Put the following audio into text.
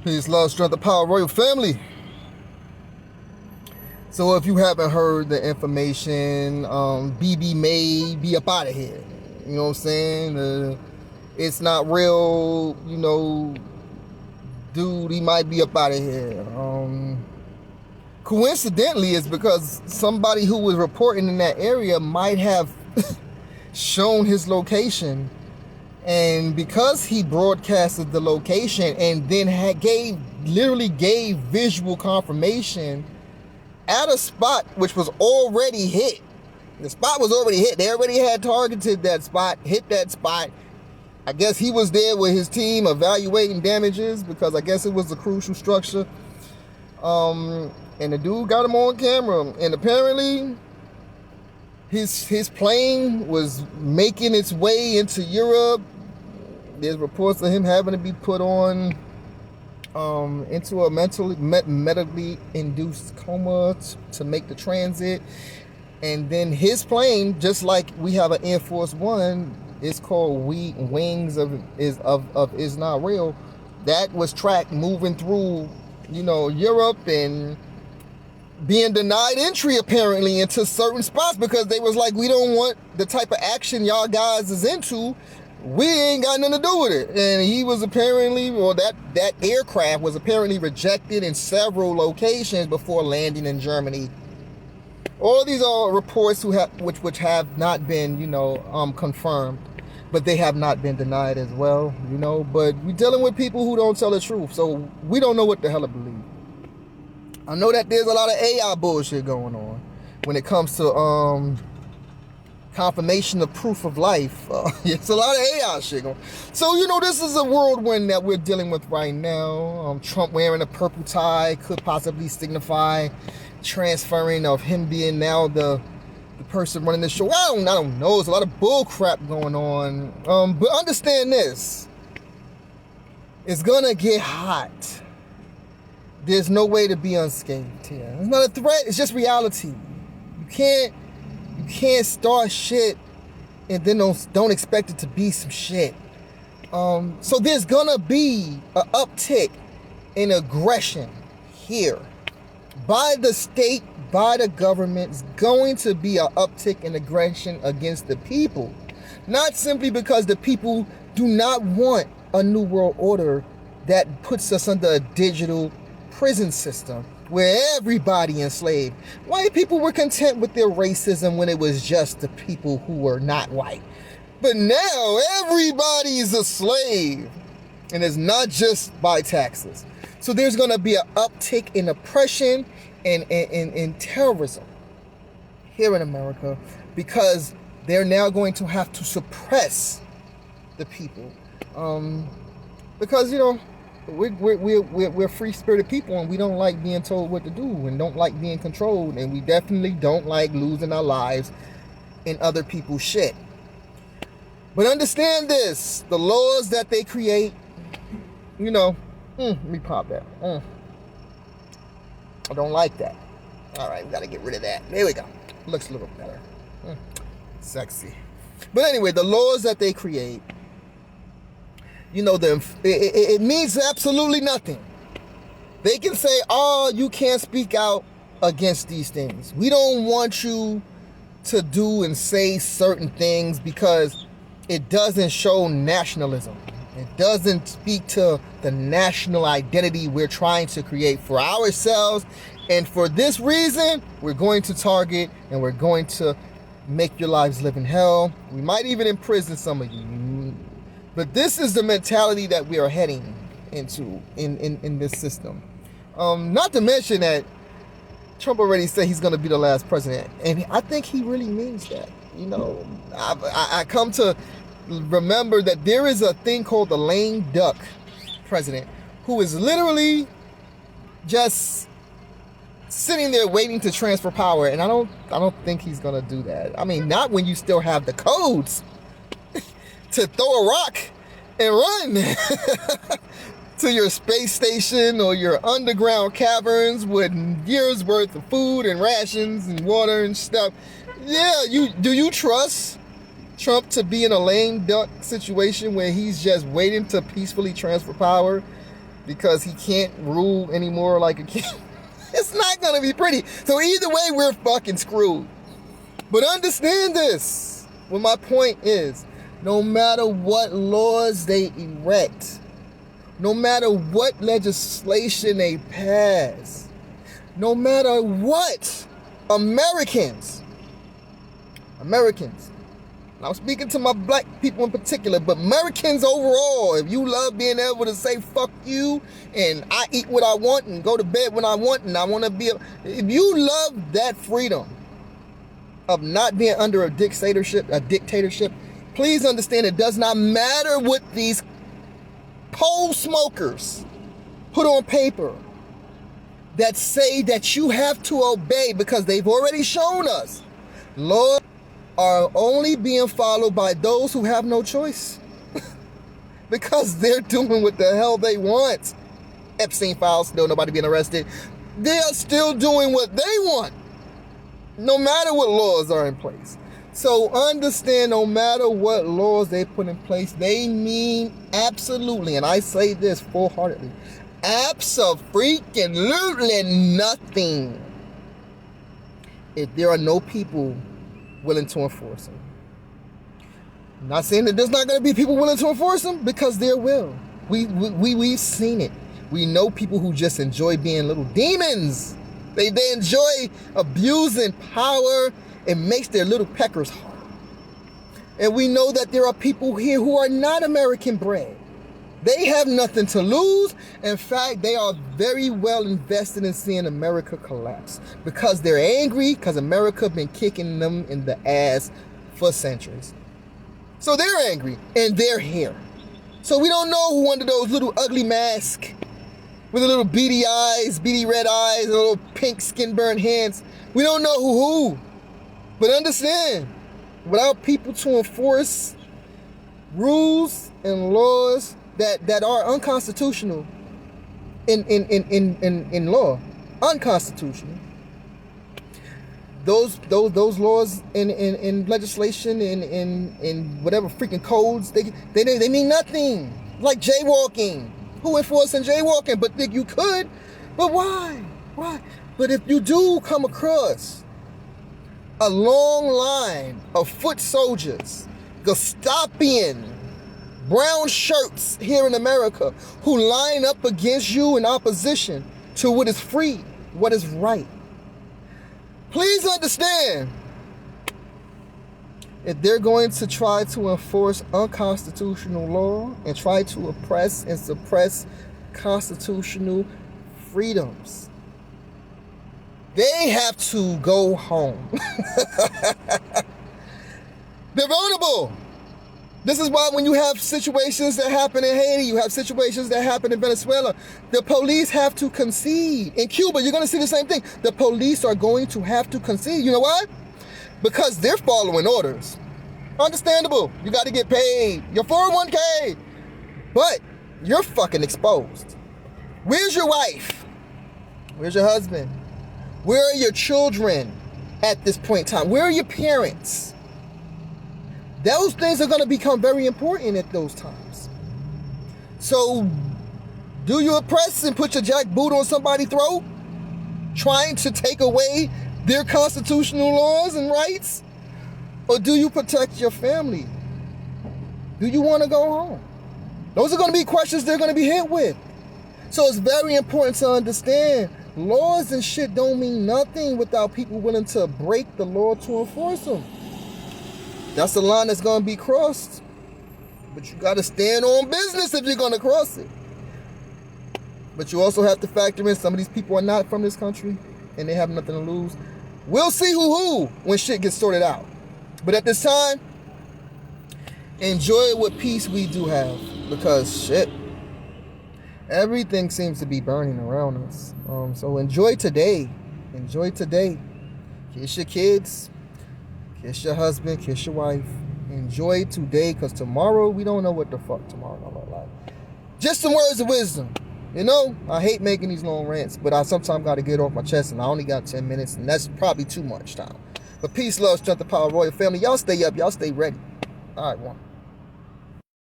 Peace, love, strength, the power, royal family. So if you haven't heard the information, BB may be up out of here. You know what I'm saying? It's not real, dude, he might be up out of here. Coincidentally, it's because somebody who was reporting in that area might have shown his location. And because he broadcasted the location and then literally gave visual confirmation at a spot which was already hit. The spot was already hit. They already had targeted that spot, hit that spot. I guess he was there with his team evaluating damages because I guess it was a crucial structure. And the dude got him on camera. And apparently his plane was making its way into Europe. There's reports of him having to be put on into a medically induced coma to make the transit. And then his plane, just like we have an Air Force One, it's called Wings of Is Not Real. That was tracked moving through, Europe and being denied entry apparently into certain spots because they was like, we don't want the type of action y'all guys is into. We ain't got nothing to do with it. And he was apparently, that aircraft was apparently rejected in several locations before landing in Germany. All of these are reports which have not been, confirmed, but they have not been denied as well, But we're dealing with people who don't tell the truth, so we don't know what the hell to believe. I know that there's a lot of AI bullshit going on when it comes to confirmation of proof of life. It's a lot of AI shit going on. So, this is a whirlwind that we're dealing with right now. Trump wearing a purple tie could possibly signify transferring of him being now the person running the show. I don't know. There's a lot of bull crap going on. But understand this. It's gonna get hot. There's no way to be unscathed here. It's not a threat. It's just reality. You can't start shit and then don't expect it to be some shit. So there's gonna be an uptick in aggression here by the state, by the government. It's going to be an uptick in aggression against the people. Not simply because the people do not want a new world order that puts us under a digital prison system where everybody enslaved. White people were content with their racism when it was just the people who were not white. But now everybody's a slave. And it's not just by taxes. So there's going to be an uptick in oppression and terrorism here in America because they're now going to have to suppress the people. Because, we're free-spirited people and we don't like being told what to do and don't like being controlled, and we definitely don't like losing our lives in other people's shit. But understand this, the laws that they create, let me pop that. I don't like that. All right, we got to get rid of that. There we go. Looks a little better. Sexy. But anyway, the laws that they create, it means absolutely nothing. They can say, you can't speak out against these things. We don't want you to do and say certain things because it doesn't show nationalism. It doesn't speak to the national identity we're trying to create for ourselves. And for this reason, we're going to target and we're going to make your lives live in hell. We might even imprison some of you. But this is the mentality that we are heading into in this system. Not to mention that Trump already said he's going to be the last president. And I think he really means that. I come to remember that there is a thing called the lame duck president who is literally just sitting there waiting to transfer power, and I don't think he's gonna do that. I mean, not when you still have the codes to throw a rock and run to your space station or your underground caverns with years worth of food and rations and water and stuff. Yeah, do you trust Trump to be in a lame duck situation where he's just waiting to peacefully transfer power because he can't rule anymore like a king. It's not gonna be pretty. So either way, we're fucking screwed. But understand this. What my point is, no matter what laws they erect, no matter what legislation they pass, no matter what, Americans, and I'm speaking to my black people in particular, but Americans overall, if you love being able to say fuck you and I eat what I want and go to bed when I want and I want to be, if you love that freedom of not being under a dictatorship, please understand it does not matter what these pole smokers put on paper that say that you have to obey, because they've already shown us laws are only being followed by those who have no choice because they're doing what the hell they want. Epstein files, still nobody being arrested. They are still doing what they want, no matter what laws are in place. So understand, no matter what laws they put in place, they mean absolutely, and I say this full-heartedly, abso-freaking-lutely nothing if there are no people willing to enforce them. I'm not saying that there's not going to be people willing to enforce them, because there will. We've seen it. We know people who just enjoy being little demons. They enjoy abusing power. It makes their little peckers hard. And we know that there are people here who are not American bred. They have nothing to lose. In fact, they are very well invested in seeing America collapse, because they're angry because America been kicking them in the ass for centuries. So they're angry and they're here. So we don't know who under those little ugly masks with the little beady eyes, beady red eyes, and little pink skin burned hands. We don't know who. But understand, without people to enforce rules and laws that are unconstitutional in law, unconstitutional. Those laws in legislation in whatever freaking codes, they mean nothing. Like jaywalking. Who enforcing jaywalking? But you could. But why? Why? But if you do come across a long line of foot soldiers, Gestapian brown shirts here in America, who line up against you in opposition to what is free, what is right, please understand, if they're going to try to enforce unconstitutional law and try to oppress and suppress constitutional freedoms, they have to go home. They're vulnerable. This is why when you have situations that happen in Haiti, you have situations that happen in Venezuela, the police have to concede. In Cuba, you're going to see the same thing. The police are going to have to concede. You know why? Because they're following orders. Understandable. You got to get paid. Your 401k. But you're fucking exposed. Where's your wife? Where's your husband? Where are your children at this point in time? Where are your parents? Those things are going to become very important at those times. So, do you oppress and put your jackboot on somebody's throat, trying to take away their constitutional laws and rights? Or do you protect your family? Do you want to go home? Those are going to be questions they're going to be hit with. So it's very important to understand, laws and shit don't mean nothing without people willing to break the law to enforce them. That's the line that's going to be crossed. But you got to stand on business if you're going to cross it. But you also have to factor in some of these people are not from this country and they have nothing to lose. We'll see who when shit gets sorted out. But at this time, enjoy what peace we do have, because shit, everything seems to be burning around us. So enjoy today. Enjoy today. Kiss your kids. Kiss your husband, kiss your wife. Enjoy today, because tomorrow, we don't know what the fuck tomorrow gonna look like. Just some words of wisdom. You know, I hate making these long rants, but I sometimes got to get off my chest, and I only got 10 minutes, and that's probably too much time. But peace, love, strength, and power, royal family. Y'all stay up. Y'all stay ready. All right, one.